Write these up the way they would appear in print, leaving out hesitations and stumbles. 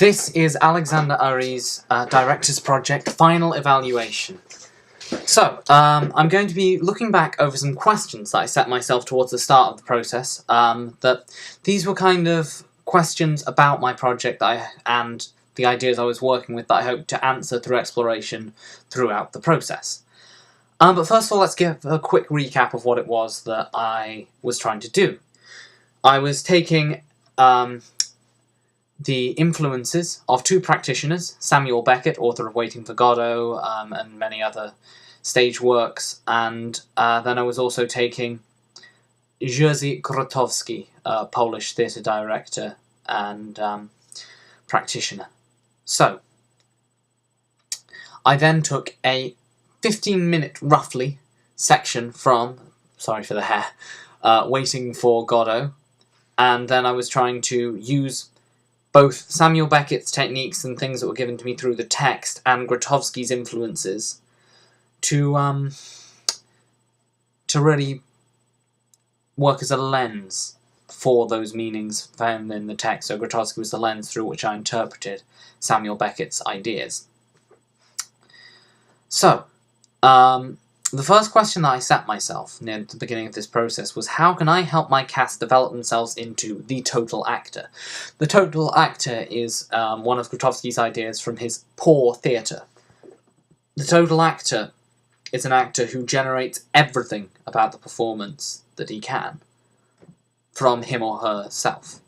This is Alexander Urry's Director's Project Final Evaluation. So, I'm going to be looking back over some questions that I set myself towards the start of the process. These were kind of questions about my project and the ideas I was working with that I hope to answer through exploration throughout the process. But first of all, let's give a quick recap of what it was that I was trying to do. I was taking the influences of two practitioners, Samuel Beckett, author of Waiting for Godot, and many other stage works, and then I was also taking Jerzy Grotowski, a Polish theatre director and practitioner. So, I then took a 15-minute, roughly, section from, sorry for the hair, Waiting for Godot, and then I was trying to use both Samuel Beckett's techniques and things that were given to me through the text and Grotowski's influences to really work as a lens for those meanings found in the text. So Grotowski was the lens through which I interpreted Samuel Beckett's ideas. So, the first question that I set myself near the beginning of this process was, how can I help my cast develop themselves into the total actor? The total actor is one of Grotowski's ideas from his Poor Theatre. The total actor is an actor who generates everything about the performance that he can from him or herself.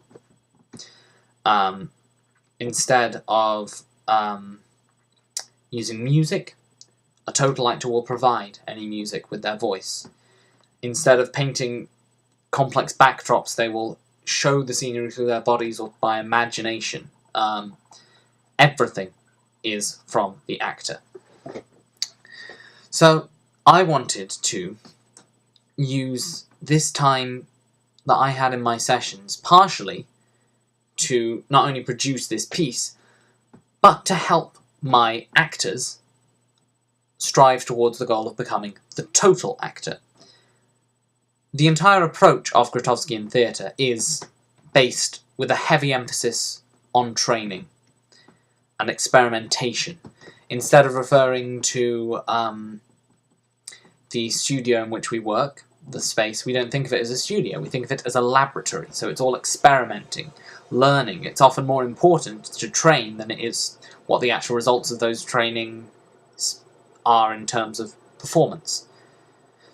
Instead of using music, a total actor will provide any music with their voice. Instead of painting complex backdrops, they will show the scenery through their bodies or by imagination. Everything is from the actor. So, I wanted to use this time that I had in my sessions partially to not only produce this piece, but to help my actors strive towards the goal of becoming the total actor. The entire approach of Grotowskian theatre is based with a heavy emphasis on training and experimentation. Instead of referring to the studio in which we work, the space, we don't think of it as a studio, we think of it as a laboratory. So it's all experimenting, learning. It's often more important to train than it is what the actual results of those training are in terms of performance.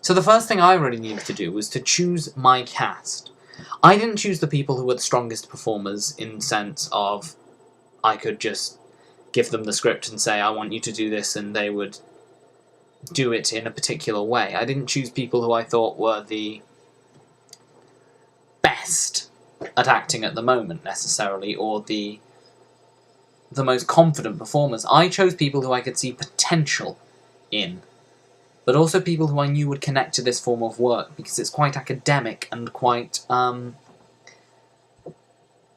So the first thing I really needed to do was to choose my cast. I didn't choose the people who were the strongest performers in the sense of I could just give them the script and say, I want you to do this, and they would do it in a particular way. I didn't choose people who I thought were the best at acting at the moment, necessarily, or the most confident performers. I chose people who I could see potential in, but also people who I knew would connect to this form of work, because it's quite academic and quite,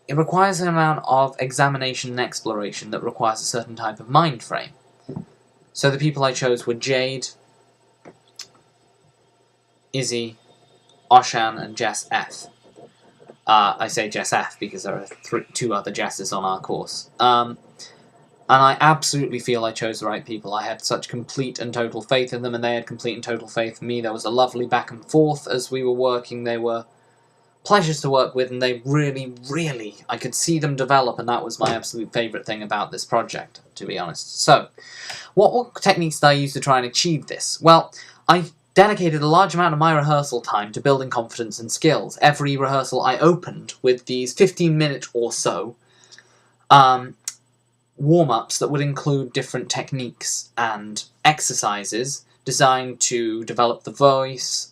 it requires an amount of examination and exploration that requires a certain type of mind frame. So the people I chose were Jade, Izzy, Oshan, and Jess F. I say Jess F because there are two other Jesses on our course. And I absolutely feel I chose the right people. I had such complete and total faith in them, and they had complete and total faith in me. There was a lovely back and forth as we were working. They were pleasures to work with, and they really, I could see them develop, and that was my absolute favourite thing about this project, to be honest. So, what techniques did I use to try and achieve this? Well, I dedicated a large amount of my rehearsal time to building confidence and skills. Every rehearsal I opened with these 15-minute or so warm-ups that would include different techniques and exercises designed to develop the voice,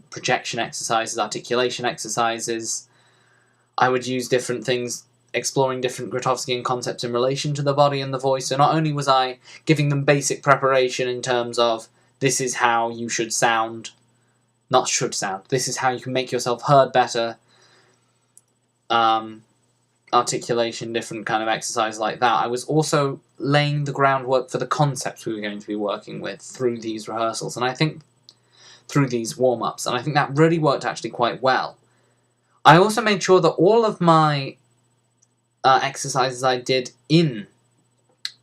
projection exercises, articulation exercises. I would use different things, exploring different Grotowskian concepts in relation to the body and the voice. So not only was I giving them basic preparation in terms of this is how you should sound, not should sound, this is how you can make yourself heard better, articulation, different kind of exercise like that. I was also laying the groundwork for the concepts we were going to be working with through these rehearsals, and I think through these warm-ups, and I think that really worked actually quite well. I also made sure that all of my exercises I did in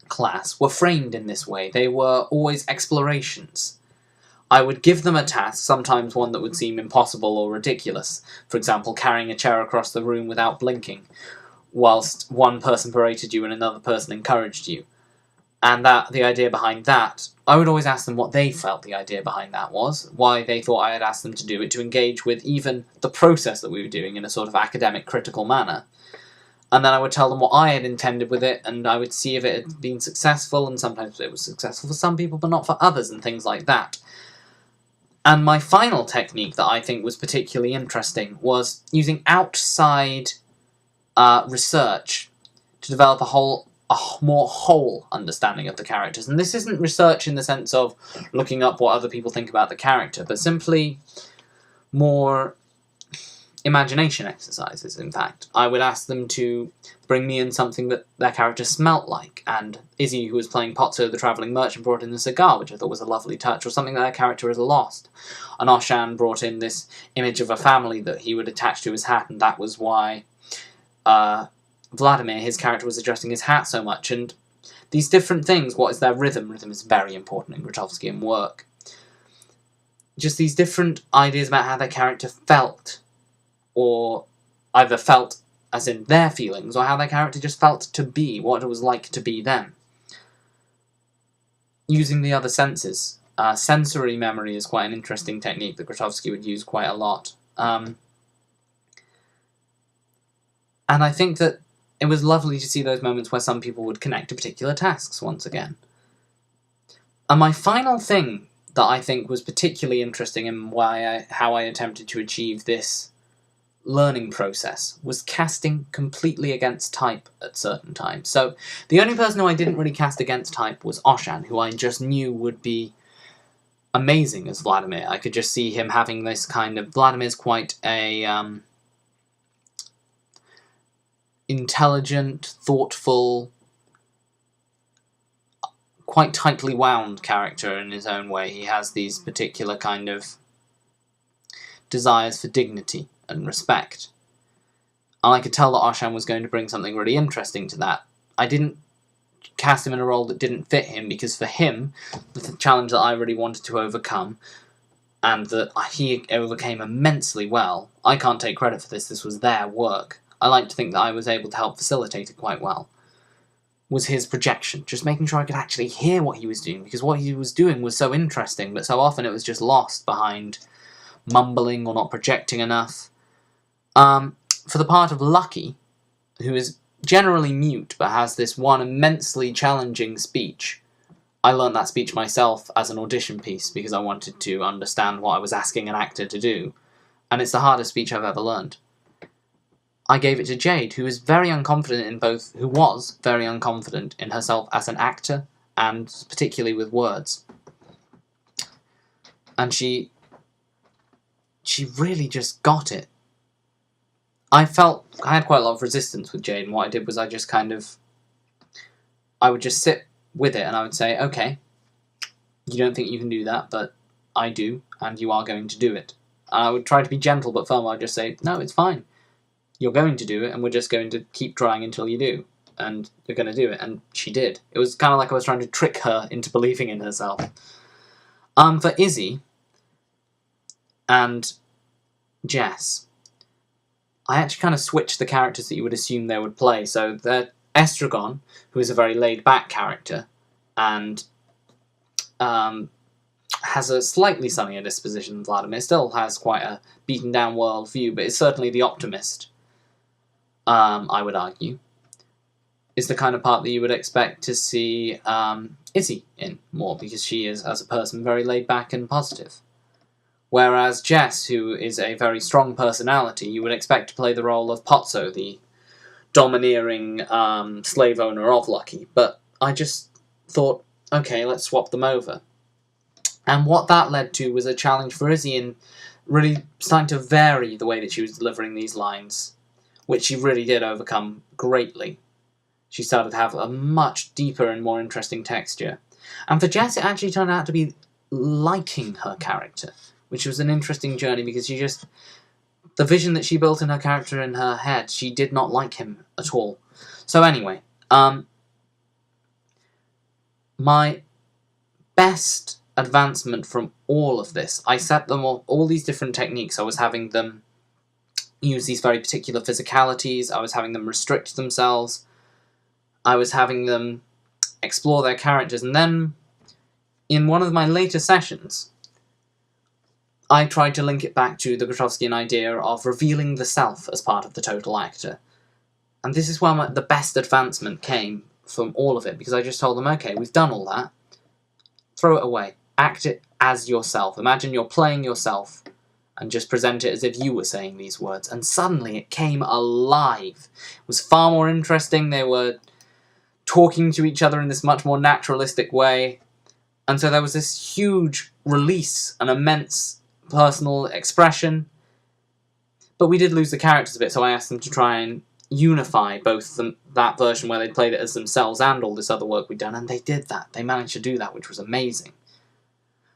class were framed in this way. They were always explorations. I would give them a task, sometimes one that would seem impossible or ridiculous. For example, carrying a chair across the room without blinking, whilst one person berated you and another person encouraged you. And the idea behind that, I would always ask them what they felt the idea behind that was, why they thought I had asked them to do it, to engage with even the process that we were doing in a sort of academic, critical manner. And then I would tell them what I had intended with it, and I would see if it had been successful, and sometimes it was successful for some people, but not for others, and things like that. And my final technique that I think was particularly interesting was using outside research to develop a more whole understanding of the characters. And this isn't research in the sense of looking up what other people think about the character, but simply more imagination exercises, in fact. I would ask them to bring me in something that their character smelt like, and Izzy, who was playing Pozzo the Travelling Merchant, brought in a cigar, which I thought was a lovely touch, or something that their character has lost. And Oshan brought in this image of a family that he would attach to his hat, and that was why Vladimir, his character, was adjusting his hat so much. And these different things, what is their rhythm? Rhythm is very important in Grotowskian work. Just these different ideas about how their character felt, or either felt as in their feelings, or how their character just felt to be, what it was like to be them. Using the other senses. Sensory memory is quite an interesting technique that Grotowski would use quite a lot. And I think that it was lovely to see those moments where some people would connect to particular tasks once again. And my final thing that I think was particularly interesting in how I attempted to achieve this learning process was casting completely against type at certain times. So the only person who I didn't really cast against type was Oshan, who I just knew would be amazing as Vladimir. I could just see him having this kind of... Vladimir's quite a intelligent, thoughtful, quite tightly wound character in his own way. He has these particular kind of desires for dignity and respect. And I could tell that Oshan was going to bring something really interesting to that. I didn't cast him in a role that didn't fit him, because for him, the challenge that I really wanted to overcome, and that he overcame immensely well, I can't take credit for this was their work. I like to think that I was able to help facilitate it quite well, was his projection, just making sure I could actually hear what he was doing, because what he was doing was so interesting, but so often it was just lost behind mumbling or not projecting enough. For the part of Lucky, who is generally mute but has this one immensely challenging speech, I learned that speech myself as an audition piece because I wanted to understand what I was asking an actor to do, and it's the hardest speech I've ever learned. I gave it to Jade, who was very unconfident in herself as an actor, and particularly with words. And she really just got it. I had quite a lot of resistance with Jade, and what I did was I would just sit with it, and I would say, okay, you don't think you can do that, but I do, and you are going to do it. And I would try to be gentle but firm. I'd just say, no, it's fine. You're going to do it, and we're just going to keep trying until you do. And you're going to do it. And she did. It was kind of like I was trying to trick her into believing in herself. For Izzy and Jess, I actually kind of switched the characters that you would assume they would play. So Estragon, who is a very laid-back character, and has a slightly sunnier disposition than Vladimir, still has quite a beaten-down world view, but is certainly the optimist, I would argue, is the kind of part that you would expect to see Izzy in more, because she is, as a person, very laid-back and positive. Whereas Jess, who is a very strong personality, you would expect to play the role of Pozzo, the domineering slave owner of Lucky. But I just thought, okay, let's swap them over. And what that led to was a challenge for Izzy in really starting to vary the way that she was delivering these lines, which she really did overcome greatly. She started to have a much deeper and more interesting texture. And for Jess, it actually turned out to be liking her character, which was an interesting journey, because the vision that she built in her character in her head, she did not like him at all. So anyway, my best advancement from all of this, I set them all these different techniques. I was having them use these very particular physicalities, I was having them restrict themselves, I was having them explore their characters, and then in one of my later sessions, I tried to link it back to the Grotowskian idea of revealing the self as part of the total actor. And this is where the best advancement came from all of it, because I just told them, okay, we've done all that, throw it away, act it as yourself. Imagine you're playing yourself, and just present it as if you were saying these words. And suddenly it came alive. It was far more interesting. They were talking to each other in this much more naturalistic way. And so there was this huge release, an immense personal expression. But we did lose the characters a bit, so I asked them to try and unify both that version where they played it as themselves and all this other work we'd done, and they did that. They managed to do that, which was amazing.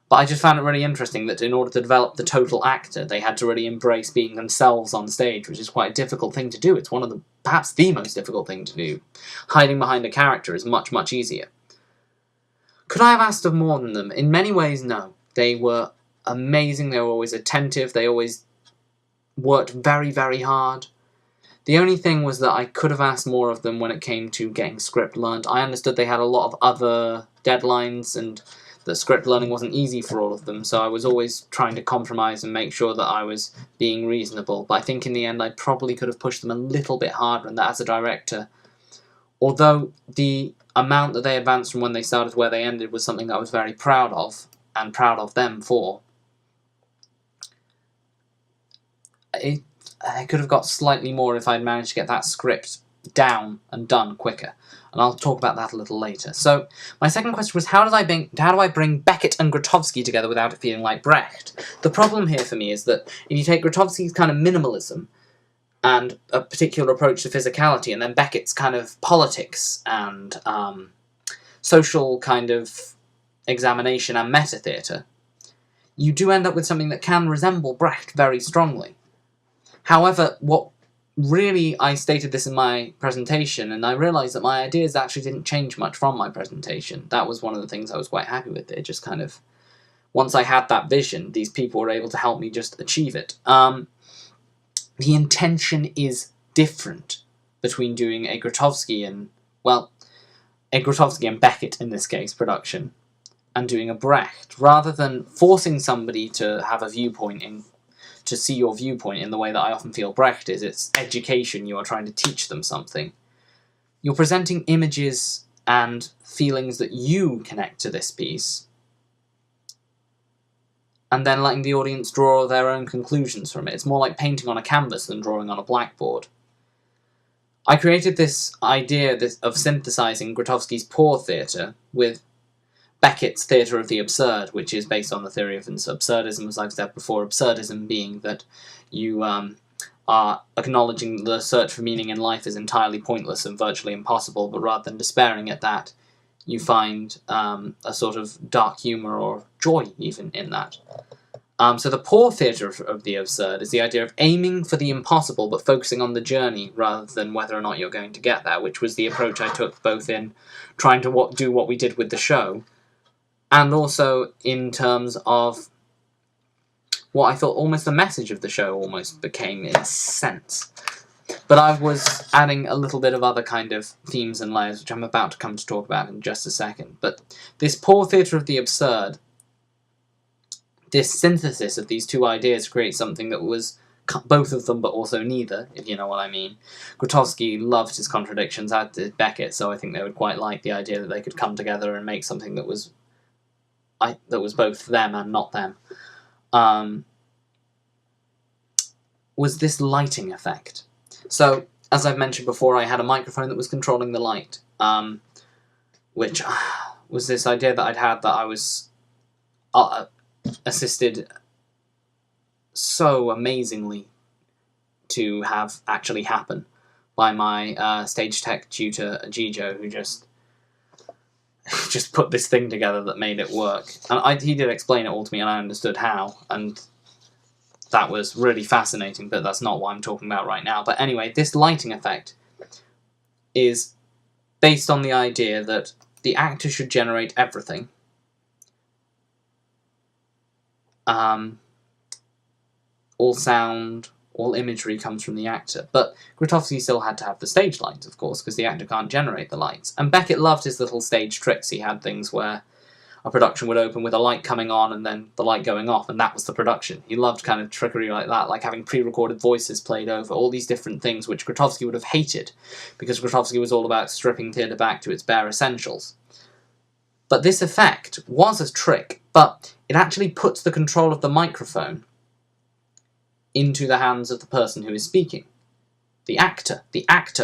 But I just found it really interesting that in order to develop the total actor, they had to really embrace being themselves on stage, which is quite a difficult thing to do. It's one of the, perhaps the most difficult thing to do. Hiding behind a character is much, much easier. Could I have asked of more than them? In many ways, no. They were amazing, they were always attentive, they always worked very, very hard. The only thing was that I could have asked more of them when it came to getting script learned. I understood they had a lot of other deadlines, and that script learning wasn't easy for all of them, so I was always trying to compromise and make sure that I was being reasonable. But I think in the end I probably could have pushed them a little bit harder, and that as a director, although the amount that they advanced from when they started to where they ended was something that I was very proud of, and proud of them for, I could have got slightly more if I'd managed to get that script down and done quicker. And I'll talk about that a little later. So, my second question was, how do I bring Beckett and Grotowski together without it feeling like Brecht? The problem here for me is that if you take Grotowski's kind of minimalism and a particular approach to physicality, and then Beckett's kind of politics and social kind of examination and meta-theatre, you do end up with something that can resemble Brecht very strongly. However, what really, I stated this in my presentation, and I realised that my ideas actually didn't change much from my presentation. That was one of the things I was quite happy with. It just kind of, once I had that vision, these people were able to help me just achieve it. The intention is different between doing a Grotowski and, well, a Grotowski and Beckett, in this case, production, and doing a Brecht. Rather than forcing somebody to have a viewpoint to see your viewpoint in the way that I often feel Brecht is, it's education, you are trying to teach them something. You're presenting images and feelings that you connect to this piece, and then letting the audience draw their own conclusions from it. It's more like painting on a canvas than drawing on a blackboard. I created this idea of synthesizing Grotowski's poor theatre with Beckett's theatre of the absurd, which is based on the theory of absurdism, as I've said before. Absurdism being that you are acknowledging the search for meaning in life is entirely pointless and virtually impossible, but rather than despairing at that, you find a sort of dark humour or joy even in that. So the poor theatre of the absurd is the idea of aiming for the impossible but focusing on the journey rather than whether or not you're going to get there, which was the approach I took both in trying to do what we did with the show, and also in terms of what I thought almost the message of the show almost became in a sense. But I was adding a little bit of other kind of themes and layers, which I'm about to come to talk about in just a second. But this poor theatre of the absurd, this synthesis of these two ideas creates something that was both of them but also neither, if you know what I mean. Grotowski loved his contradictions, as did Beckett, so I think they would quite like the idea that they could come together and make something that was both them and not them. Was this lighting effect. So, as I've mentioned before, I had a microphone that was controlling the light, which was this idea that I'd had that I was assisted so amazingly to have actually happen by my stage tech tutor, Gijo, who just put this thing together that made it work. And he did explain it all to me, and I understood how, and that was really fascinating, but that's not what I'm talking about right now. But anyway, this lighting effect is based on the idea that the actor should generate everything. All sound, all imagery comes from the actor. But Grotowski still had to have the stage lights, of course, because the actor can't generate the lights. And Beckett loved his little stage tricks. He had things where a production would open with a light coming on and then the light going off, and that was the production. He loved kind of trickery like that, like having pre-recorded voices played over, all these different things which Grotowski would have hated, because Grotowski was all about stripping theatre back to its bare essentials. But this effect was a trick, but it actually puts the control of the microphone into the hands of the person who is speaking. The actor,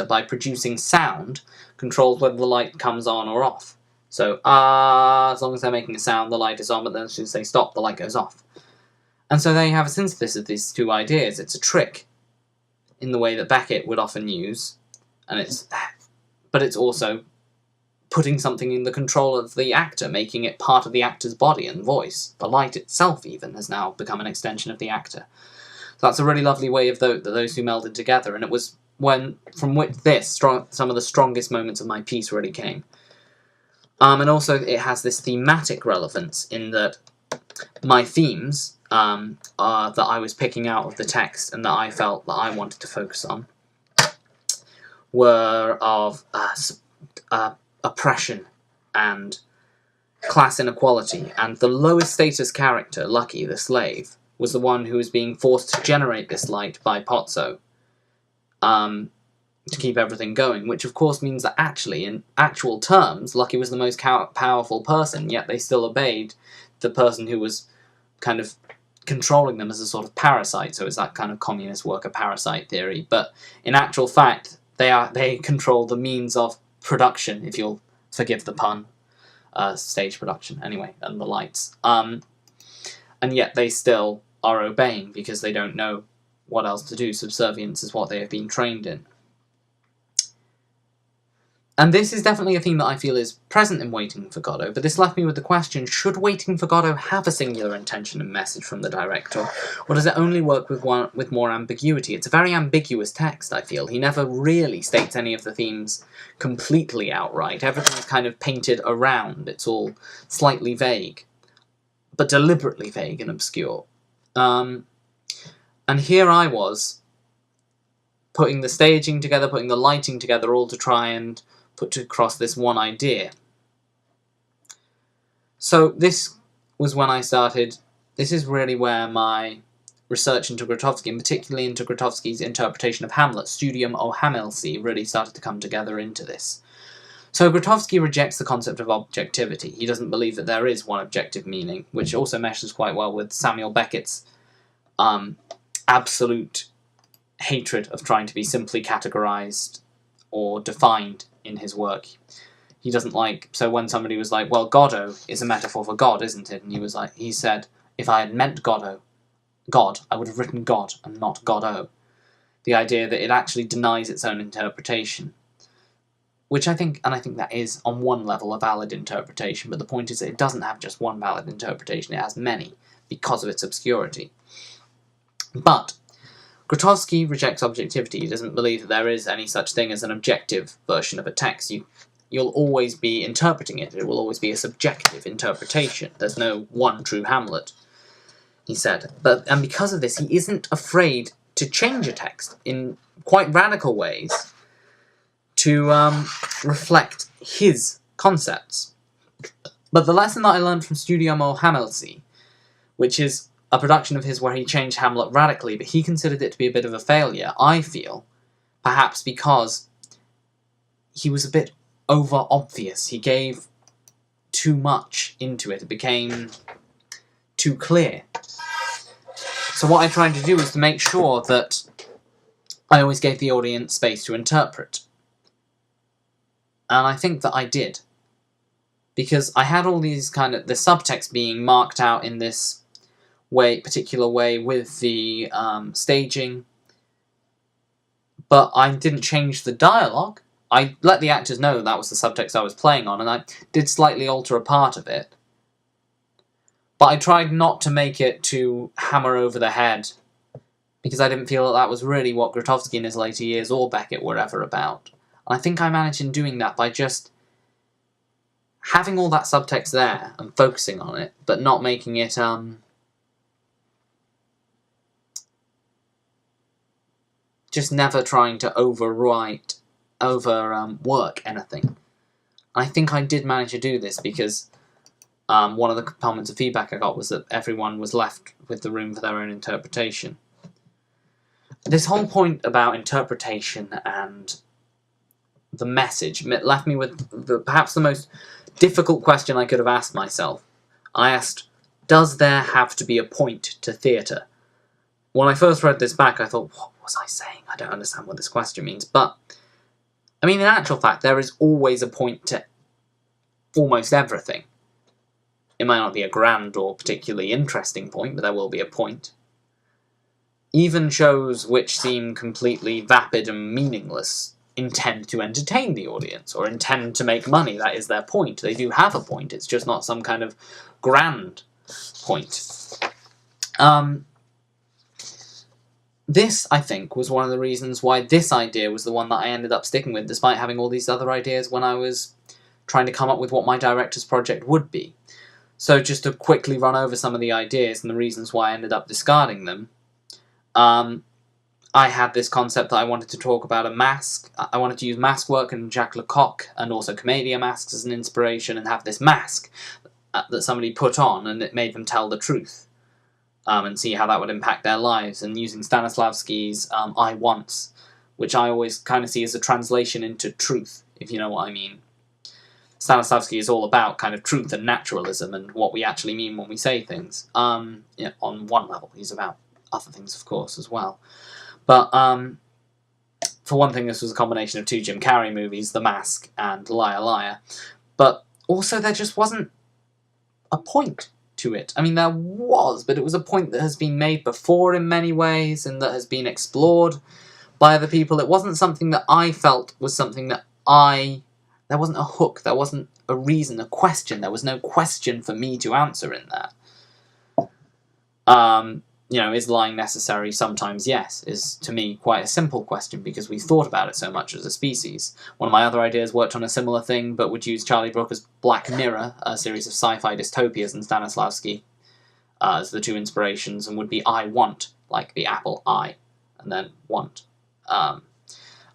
by producing sound, controls whether the light comes on or off. So, as long as they're making a sound, the light is on, but then as soon as they stop, the light goes off. And so there you have a synthesis of these two ideas. It's a trick in the way that Beckett would often use, but it's also putting something in the control of the actor, making it part of the actor's body and voice. The light itself, even, has now become an extension of the actor. So that's a really lovely way of those who melded together, and it was from which some of the strongest moments of my piece really came. And also it has this thematic relevance in that my themes that I was picking out of the text and that I felt that I wanted to focus on were of oppression and class inequality, and the lowest status character, Lucky, the slave, was the one who was being forced to generate this light by Pozzo to keep everything going, which of course means that actually, in actual terms, Lucky was the most powerful person, yet they still obeyed the person who was kind of controlling them as a sort of parasite, so it's that kind of communist worker-parasite theory. But in actual fact, they control the means of production, if you'll forgive the pun, stage production, anyway, and the lights. And yet they still are obeying, because they don't know what else to do. Subservience is what they have been trained in. And this is definitely a theme that I feel is present in Waiting for Godot, but this left me with the question, should Waiting for Godot have a singular intention and message from the director, or does it only work with more ambiguity? It's a very ambiguous text, I feel. He never really states any of the themes completely outright. Everything is kind of painted around. It's all slightly vague, but deliberately vague and obscure. And here I was, putting the staging together, putting the lighting together, all to try and put across this one idea. So this was when I started. This is really where my research into Grotowski, and particularly into Grotowski's interpretation of Hamlet, Studium o Hamilci, really started to come together into this. So Grotowski rejects the concept of objectivity. He doesn't believe that there is one objective meaning, which also meshes quite well with Samuel Beckett's absolute hatred of trying to be simply categorized or defined in his work. He doesn't like, so when somebody was like, well, Godot is a metaphor for God, isn't it? And he said, if I had meant God, I would have written God and not Godot. The idea that it actually denies its own interpretation. Which I think that is, on one level, a valid interpretation, but the point is that it doesn't have just one valid interpretation, it has many, because of its obscurity. But Grotowski rejects objectivity. He doesn't believe that there is any such thing as an objective version of a text. You'll always be interpreting it. It will always be a subjective interpretation. There's no one true Hamlet, he said. And because of this, he isn't afraid to change a text in quite radical ways to reflect his concepts. But the lesson that I learned from Studium o Hamilci, which is a production of his where he changed Hamlet radically, but he considered it to be a bit of a failure, I feel, perhaps because he was a bit over-obvious. He gave too much into it. It became too clear. So what I tried to do was to make sure that I always gave the audience space to interpret. And I think that I did. Because I had all these the subtext being marked out in this particular way with the staging, but I didn't change the dialogue. I let the actors know that was the subtext I was playing on, and I did slightly alter a part of it. But I tried not to make it to hammer over the head because I didn't feel that that was really what Grotowski in his later years or Beckett were ever about. And I think I managed in doing that by just having all that subtext there and focusing on it, but not making it just never trying to work anything. I think I did manage to do this because one of the comments of feedback I got was that everyone was left with the room for their own interpretation. This whole point about interpretation and the message left me with perhaps the most difficult question I could have asked myself. I asked, does there have to be a point to theatre? When I first read this back, I thought, what was I saying? I don't understand what this question means. But, I mean, in actual fact, there is always a point to almost everything. It might not be a grand or particularly interesting point, but there will be a point. Even shows which seem completely vapid and meaningless intend to entertain the audience, or intend to make money. That is their point. They do have a point, it's just not some kind of grand point. This, I think, was one of the reasons why this idea was the one that I ended up sticking with, despite having all these other ideas when I was trying to come up with what my director's project would be. So just to quickly run over some of the ideas and the reasons why I ended up discarding them, I had this concept that I wanted to talk about a mask. I wanted to use mask work and Jacques Lecoq and also Commedia masks as an inspiration, and have this mask that somebody put on and it made them tell the truth. And see how that would impact their lives, and using Stanislavski's I Once, which I always kind of see as a translation into truth, if you know what I mean. Stanislavski is all about kind of truth and naturalism and what we actually mean when we say things. Yeah, on one level, he's about other things, of course, as well. But for one thing, this was a combination of two Jim Carrey movies, The Mask and Liar Liar. But also there just wasn't a point to it. I mean, there was, but it was a point that has been made before in many ways and that has been explored by other people. It wasn't something that I felt was something that there wasn't a hook, there wasn't a reason, a question, there was no question for me to answer in that. You know, is lying necessary? Sometimes yes, is to me quite a simple question because we thought about it so much as a species. One of my other ideas worked on a similar thing, but would use Charlie Brooker's Black Mirror, a series of sci-fi dystopias, and Stanislavski as the two inspirations, and would be I Want, like the apple I, and then Want. I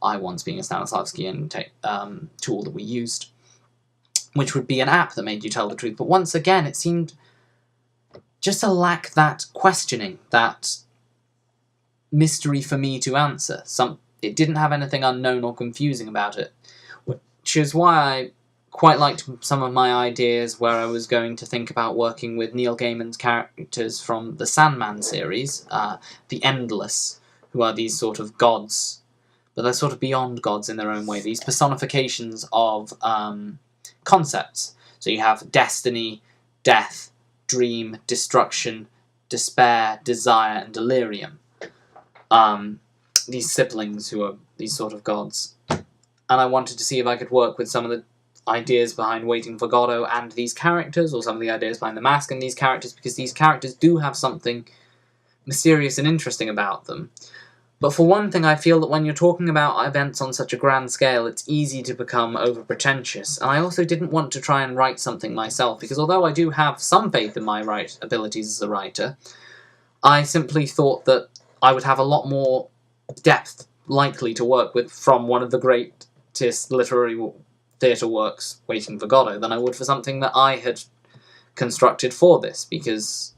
Once being a Stanislavskian tool that we used, which would be an app that made you tell the truth. But once again, it seemed just to lack that questioning, that mystery for me to answer. It didn't have anything unknown or confusing about it, which is why I quite liked some of my ideas where I was going to think about working with Neil Gaiman's characters from the Sandman series, the Endless, who are these sort of gods, but they're sort of beyond gods in their own way, these personifications of concepts. So you have destiny, death, dream, destruction, despair, desire, and delirium. These siblings who are these sort of gods. And I wanted to see if I could work with some of the ideas behind Waiting for Godot and these characters, or some of the ideas behind The Mask and these characters, because these characters do have something mysterious and interesting about them. But for one thing, I feel that when you're talking about events on such a grand scale, it's easy to become over-pretentious. And I also didn't want to try and write something myself, because although I do have some faith in my abilities as a writer, I simply thought that I would have a lot more depth likely to work with from one of the greatest literary theatre works, Waiting for Godot, than I would for something that I had constructed for this, because,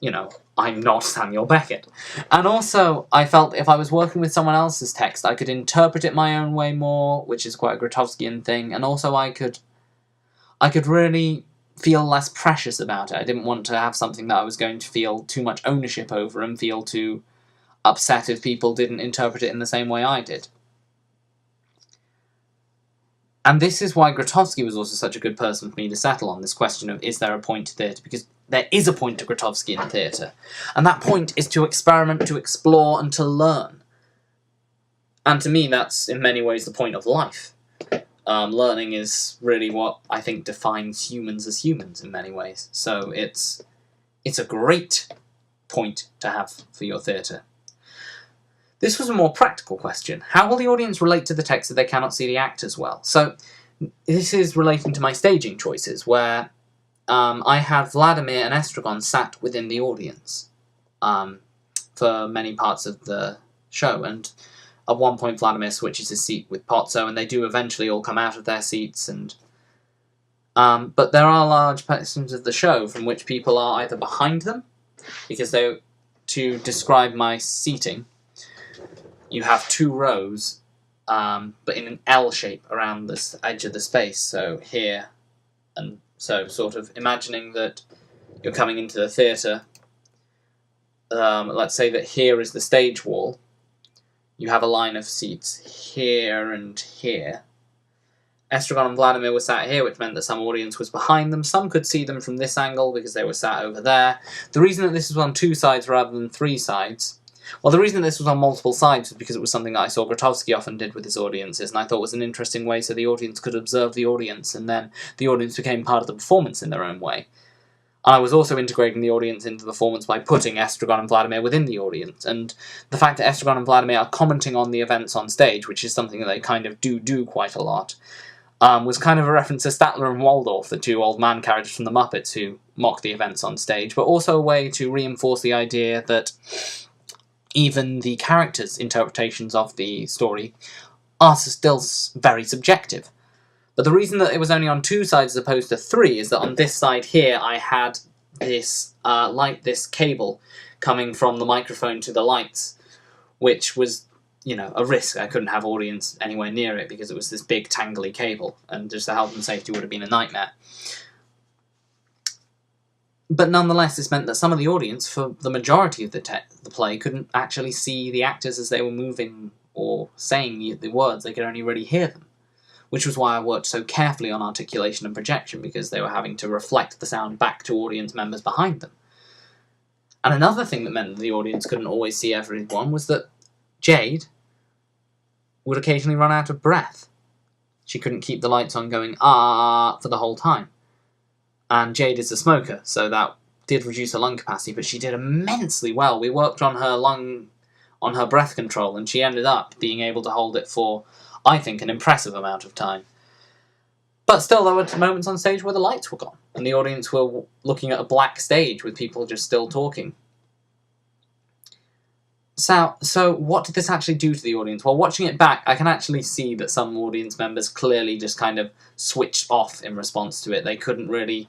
you know, I'm not Samuel Beckett. And also, I felt if I was working with someone else's text, I could interpret it my own way more, which is quite a Grotowskian thing, and also I could really feel less precious about it. I didn't want to have something that I was going to feel too much ownership over and feel too upset if people didn't interpret it in the same way I did. And this is why Grotowski was also such a good person for me to settle on, this question of, is there a point to theatre? Because there is a point to Grotowski in theatre. And that point is to experiment, to explore, and to learn. And to me, that's in many ways the point of life. Learning is really what I think defines humans as humans in many ways. So it's a great point to have for your theatre. This was a more practical question. How will the audience relate to the text if they cannot see the actors well? So this is relating to my staging choices, where I had Vladimir and Estragon sat within the audience for many parts of the show, and at one point Vladimir switches his seat with Pozzo, and they do eventually all come out of their seats, and but there are large portions of the show from which people are either behind them, because to describe my seating, you have 2 rows, but in an L shape around this edge of the space, so here, and so sort of imagining that you're coming into the theatre. Let's say that here is the stage wall. You have a line of seats here and here. Estragon and Vladimir were sat here, which meant that some audience was behind them. Some could see them from this angle because they were sat over there. The reason that this was on 2 sides rather than 3 sides, well, the reason that this was on multiple sides was because it was something that I saw Grotowski often did with his audiences, and I thought was an interesting way so the audience could observe the audience, and then the audience became part of the performance in their own way. I was also integrating the audience into the performance by putting Estragon and Vladimir within the audience, and the fact that Estragon and Vladimir are commenting on the events on stage, which is something that they kind of do quite a lot, was kind of a reference to Statler and Waldorf, the 2 old man characters from the Muppets who mock the events on stage, but also a way to reinforce the idea that even the characters' interpretations of the story are still very subjective. But the reason that it was only on 2 sides as opposed to 3 is that on this side here I had this this cable coming from the microphone to the lights, which was, you know, a risk. I couldn't have audience anywhere near it because it was this big tangly cable, and just the health and safety would have been a nightmare. But nonetheless, this meant that some of the audience, for the majority of the play, couldn't actually see the actors as they were moving or saying the words. They could only really hear them, which was why I worked so carefully on articulation and projection, because they were having to reflect the sound back to audience members behind them. And another thing that meant that the audience couldn't always see everyone was that Jade would occasionally run out of breath. She couldn't keep the lights on going for the whole time. And Jade is a smoker, so that did reduce her lung capacity, but she did immensely well. We worked on her breath control, and she ended up being able to hold it for, I think, an impressive amount of time. But still, there were moments on stage where the lights were gone, and the audience were looking at a black stage with people just still talking. So what did this actually do to the audience? Well, watching it back, I can actually see that some audience members clearly just kind of switched off in response to it. They couldn't really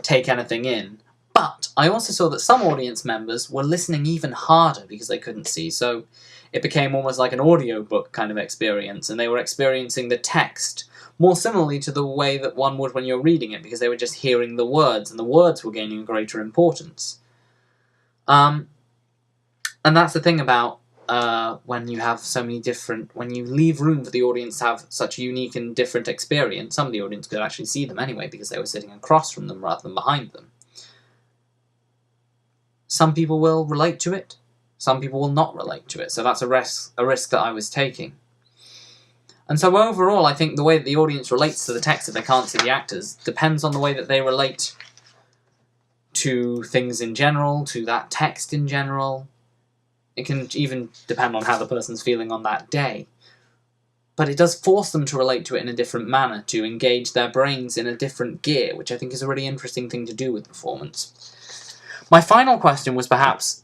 take anything in. But I also saw that some audience members were listening even harder because they couldn't see, so it became almost like an audiobook kind of experience, and they were experiencing the text more similarly to the way that one would when you're reading it, because they were just hearing the words, and the words were gaining greater importance. And that's the thing about when you have so many when you leave room for the audience to have such a unique and different experience. Some of the audience could actually see them anyway because they were sitting across from them rather than behind them. Some people will relate to it, some people will not relate to it, so that's a risk that I was taking. And so overall, I think the way that the audience relates to the text if they can't see the actors depends on the way that they relate to things in general, to that text in general. It can even depend on how the person's feeling on that day. But it does force them to relate to it in a different manner, to engage their brains in a different gear, which I think is a really interesting thing to do with performance. My final question was perhaps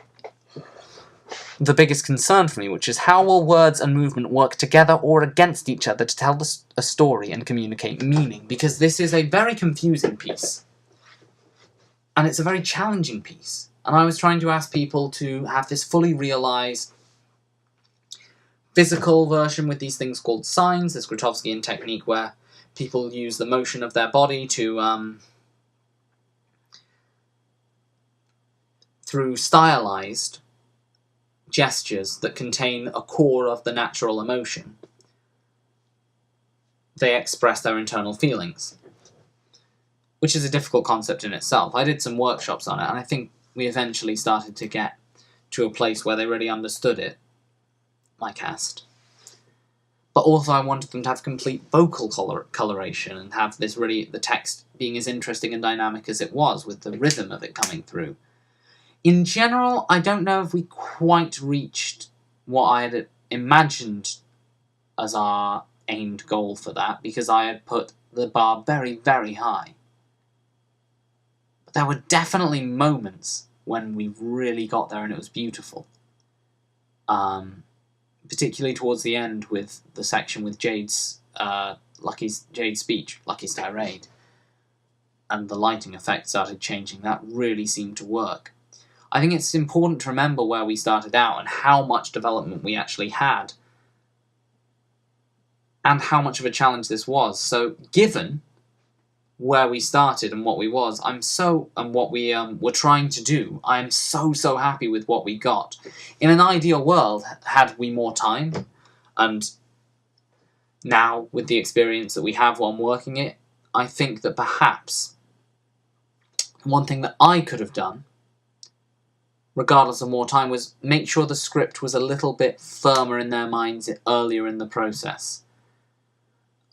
the biggest concern for me, which is how will words and movement work together or against each other to tell a story and communicate meaning? Because this is a very confusing piece, and it's a very challenging piece. And I was trying to ask people to have this fully realised physical version with these things called signs, this Grotowskian technique where people use the motion of their body to through stylized gestures that contain a core of the natural emotion. They express their internal feelings, which is a difficult concept in itself. I did some workshops on it, and I think we eventually started to get to a place where they really understood it, my cast. But also I wanted them to have complete vocal coloration and have this the text being as interesting and dynamic as it was, with the rhythm of it coming through. In general, I don't know if we quite reached what I had imagined as our aimed goal for that, because I had put the bar very, very high. But there were definitely moments when we really got there and it was beautiful. Particularly towards the end with the section with Jade's speech, Lucky's tirade, and the lighting effect started changing. That really seemed to work. I think it's important to remember where we started out and how much development we actually had, and how much of a challenge this was. So, given where we started and what we was, and what we were trying to do, I am so happy with what we got. In an ideal world, had we more time, and now with the experience that we have while working it, I think that perhaps one thing that I could have done, regardless of more time, was make sure the script was a little bit firmer in their minds earlier in the process.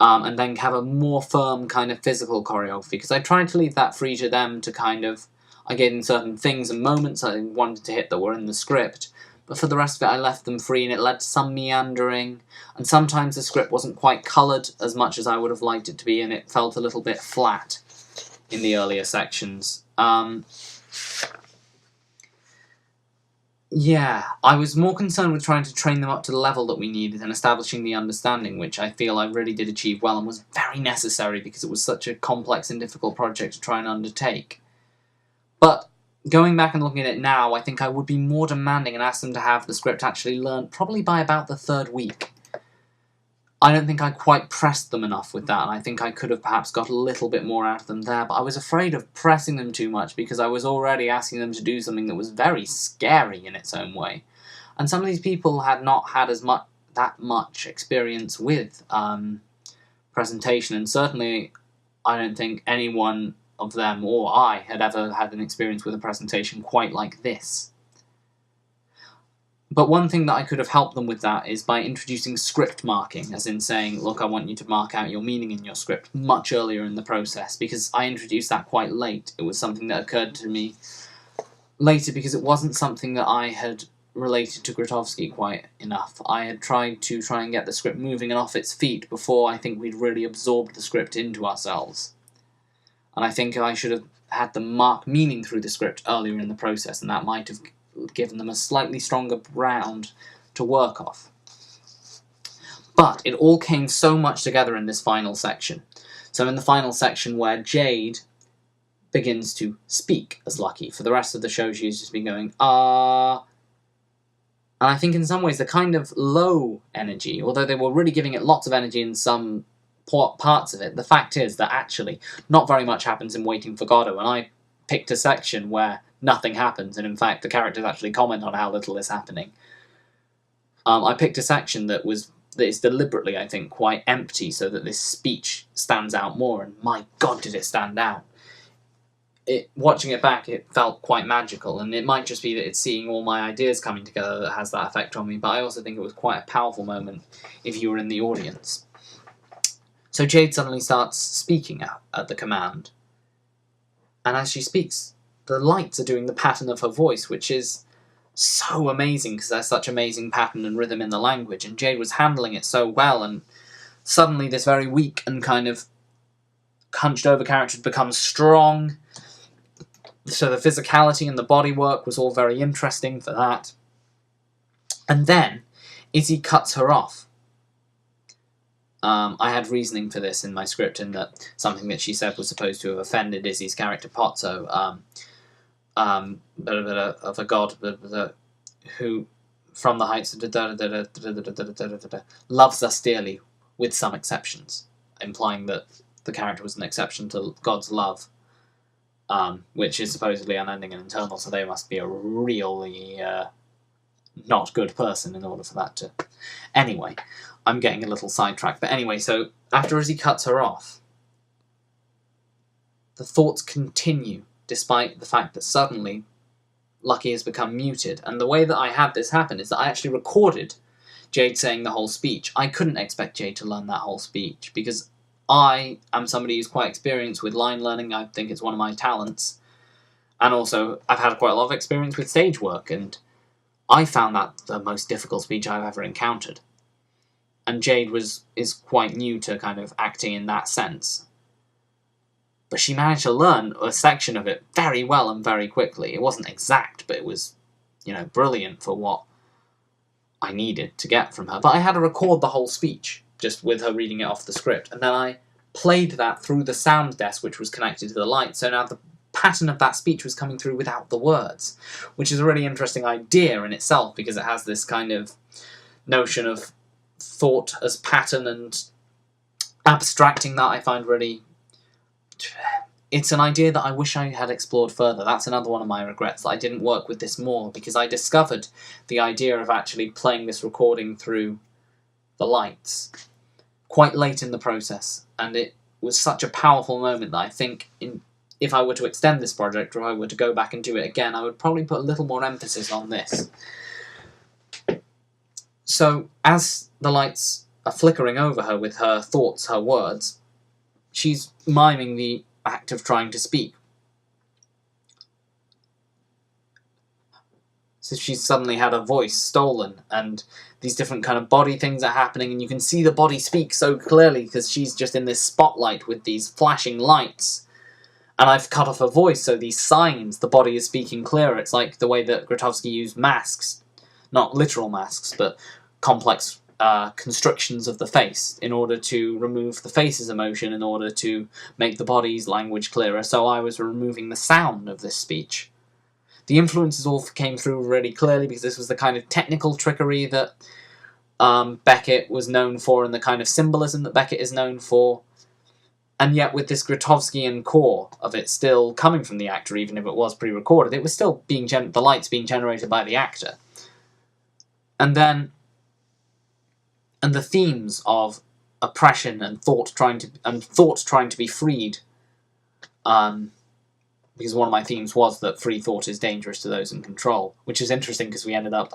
And then have a more firm kind of physical choreography, because I tried to leave that free to them to kind of, I gave them certain things and moments I wanted to hit that were in the script, but for the rest of it I left them free, and it led to some meandering, and sometimes the script wasn't quite coloured as much as I would have liked it to be, and it felt a little bit flat in the earlier sections. Yeah, I was more concerned with trying to train them up to the level that we needed and establishing the understanding, which I feel I really did achieve well and was very necessary because it was such a complex and difficult project to try and undertake. But going back and looking at it now, I think I would be more demanding and ask them to have the script actually learned probably by about the 3rd week. I don't think I quite pressed them enough with that, and I think I could have perhaps got a little bit more out of them there, but I was afraid of pressing them too much because I was already asking them to do something that was very scary in its own way. And some of these people had not had that much experience with presentation, and certainly I don't think any one of them or I had ever had an experience with a presentation quite like this. But one thing that I could have helped them with that is by introducing script marking, as in saying, look, I want you to mark out your meaning in your script much earlier in the process, because I introduced that quite late. It was something that occurred to me later because it wasn't something that I had related to Grotowski quite enough. I had tried to and get the script moving and off its feet before I think we'd really absorbed the script into ourselves. And I think I should have had them mark meaning through the script earlier in the process, and that might have given them a slightly stronger ground to work off. But it all came so much together in this final section. So in the final section where Jade begins to speak as Lucky, for the rest of the show she's just been going, ah. And I think in some ways the kind of low energy, although they were really giving it lots of energy in some parts of it, the fact is that actually not very much happens in Waiting for Godot, and I picked a section where nothing happens, and in fact the characters actually comment on how little is happening. I picked a section that is deliberately, I think, quite empty, so that this speech stands out more, and my god did it stand out. Watching it back, it felt quite magical, and it might just be that it's seeing all my ideas coming together that has that effect on me, but I also think it was quite a powerful moment if you were in the audience. So Jade suddenly starts speaking at the command, and as she speaks, the lights are doing the pattern of her voice, which is so amazing because there's such amazing pattern and rhythm in the language, and Jade was handling it so well, and suddenly this very weak and kind of hunched over character becomes strong. So the physicality and the body work was all very interesting for that. And then Izzy cuts her off. I had reasoning for this in my script, in that something that she said was supposed to have offended Izzy's character Pozzo, of a god who, from the heights of loves us dearly, with some exceptions, implying that the character was an exception to God's love, which is supposedly unending and eternal, so they must be a really not good person in order for that to... Anyway, I'm getting a little sidetracked, but anyway, so after Izzy cuts her off, the thoughts continue, despite the fact that suddenly Lucky has become muted. And the way that I had this happen is that I actually recorded Jade saying the whole speech. I couldn't expect Jade to learn that whole speech, because I am somebody who's quite experienced with line learning. I think it's one of my talents. And also, I've had quite a lot of experience with stage work, and I found that the most difficult speech I've ever encountered. And Jade is quite new to kind of acting in that sense. But she managed to learn a section of it very well and very quickly. It wasn't exact, but it was, brilliant for what I needed to get from her. But I had to record the whole speech, just with her reading it off the script. And then I played that through the sound desk, which was connected to the light. So now the pattern of that speech was coming through without the words, which is a really interesting idea in itself, because it has this kind of notion of thought as pattern and abstracting that I find really... It's an idea that I wish I had explored further. That's another one of my regrets, that I didn't work with this more, because I discovered the idea of actually playing this recording through the lights quite late in the process, and it was such a powerful moment that I think if I were to extend this project, or I were to go back and do it again, I would probably put a little more emphasis on this. So, as the lights are flickering over her with her thoughts, her words, she's miming the act of trying to speak. So she's suddenly had her voice stolen, and these different kind of body things are happening, and you can see the body speak so clearly because she's just in this spotlight with these flashing lights. And I've cut off her voice, so these signs, the body is speaking clearer. It's like the way that Grotowski used masks, not literal masks, but complex constrictions of the face in order to remove the face's emotion, in order to make the body's language clearer. So I was removing the sound of this speech. The influences all came through really clearly, because this was the kind of technical trickery that Beckett was known for, and the kind of symbolism that Beckett is known for. And yet with this Grotowskian core of it still coming from the actor, even if it was pre-recorded, it was still being the lights being generated by the actor. And the themes of oppression and thought trying to be freed, because one of my themes was that free thought is dangerous to those in control, which is interesting because we ended up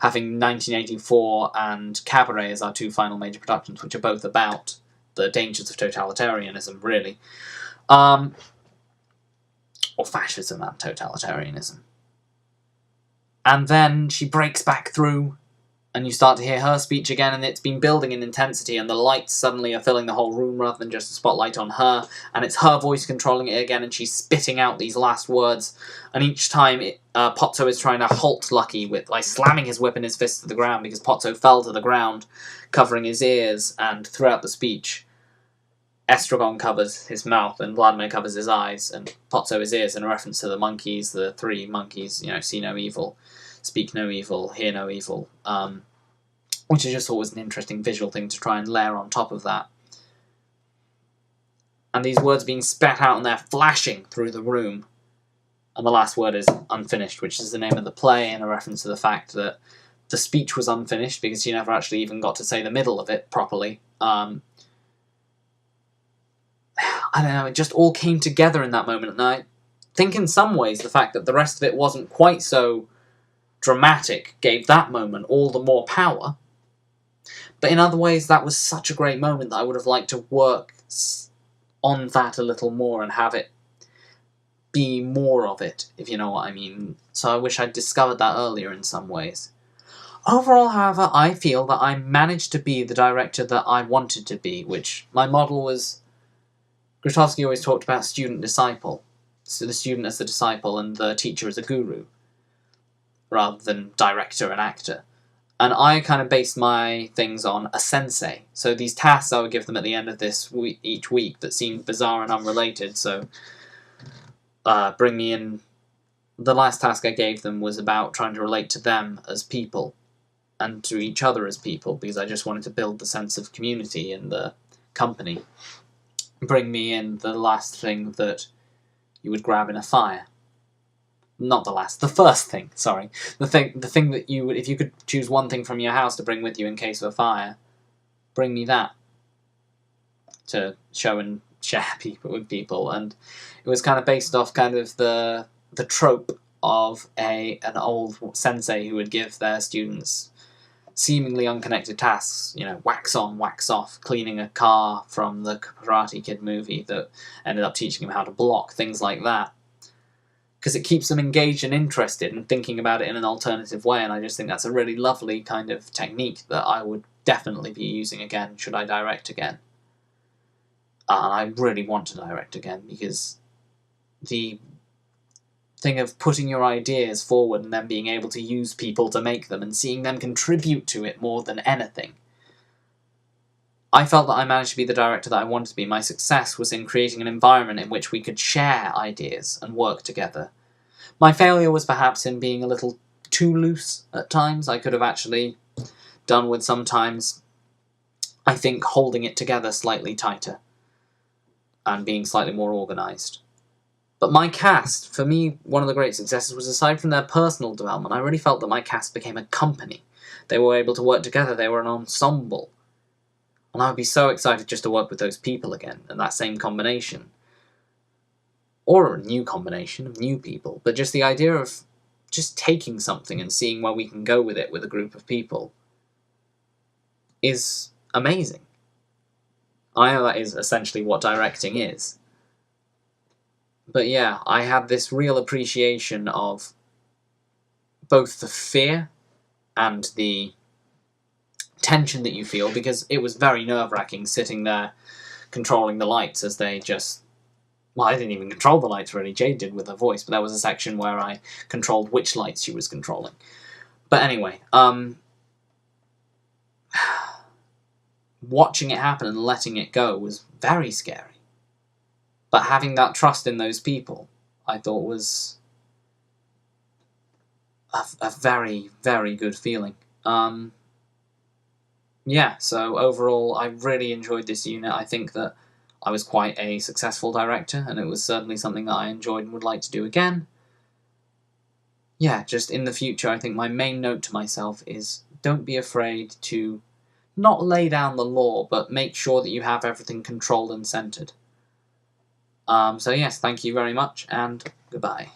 having 1984 and Cabaret as our two final major productions, which are both about the dangers of totalitarianism, really. Or fascism and totalitarianism. And then she breaks back through, and you start to hear her speech again, and it's been building in intensity, and the lights suddenly are filling the whole room rather than just a spotlight on her, and it's her voice controlling it again, and she's spitting out these last words, and each time Pozzo is trying to halt Lucky with slamming his whip and his fist to the ground, because Pozzo fell to the ground, covering his ears, and throughout the speech, Estragon covers his mouth, and Vladimir covers his eyes, and Pozzo his ears, in a reference to the monkeys, the three monkeys, see no evil, speak no evil, hear no evil, which I just thought was an interesting visual thing to try and layer on top of that. And these words being spat out, and they're flashing through the room. And the last word is unfinished, which is the name of the play, and a reference to the fact that the speech was unfinished because she never actually even got to say the middle of it properly. I don't know, it just all came together in that moment, and I think in some ways the fact that the rest of it wasn't quite so dramatic gave that moment all the more power. But in other ways, that was such a great moment that I would have liked to work on that a little more and have it be more of it, if you know what I mean. So I wish I'd discovered that earlier in some ways. Overall, however, I feel that I managed to be the director that I wanted to be, which my model was... Grotowski always talked about student-disciple. So the student as the disciple and the teacher as a guru, rather than director and actor. And I kind of based my things on a sensei. So these tasks I would give them at the end of this each week that seemed bizarre and unrelated. So bring me in... The last task I gave them was about trying to relate to them as people and to each other as people, because I just wanted to build the sense of community in the company. Bring me in the last thing that you would grab in a fire. Not the last, the first thing, sorry. The thing that you would, if you could choose one thing from your house to bring with you in case of a fire, bring me that. To show and share with people. And it was kind of based off kind of the trope of an old sensei who would give their students seemingly unconnected tasks, wax on, wax off, cleaning a car from the Karate Kid movie that ended up teaching him how to block, things like that. because it keeps them engaged and interested and thinking about it in an alternative way, and I just think that's a really lovely kind of technique that I would definitely be using again should I direct again. And I really want to direct again, because the thing of putting your ideas forward and then being able to use people to make them and seeing them contribute to it more than anything. I felt that I managed to be the director that I wanted to be. My success was in creating an environment in which we could share ideas and work together. My failure was perhaps in being a little too loose at times. I could have actually done with sometimes, I think, holding it together slightly tighter and being slightly more organised. But my cast, for me, one of the great successes was, aside from their personal development, I really felt that my cast became a company. They were able to work together, they were an ensemble. And I would be so excited just to work with those people again, and that same combination. Or a new combination of new people, but just the idea of just taking something and seeing where we can go with it with a group of people is amazing. I know that is essentially what directing is. But yeah, I had this real appreciation of both the fear and the tension that you feel, because it was very nerve-wracking sitting there controlling the lights as they just... Well, I didn't even control the lights really, Jade did with her voice, but there was a section where I controlled which lights she was controlling. But anyway, watching it happen and letting it go was very scary. But having that trust in those people, I thought was a very, very good feeling. Yeah, so overall, I really enjoyed this unit. I think that I was quite a successful director, and it was certainly something that I enjoyed and would like to do again. Yeah, just in the future, I think my main note to myself is don't be afraid to not lay down the law, but make sure that you have everything controlled and centered. So yes, thank you very much, and goodbye.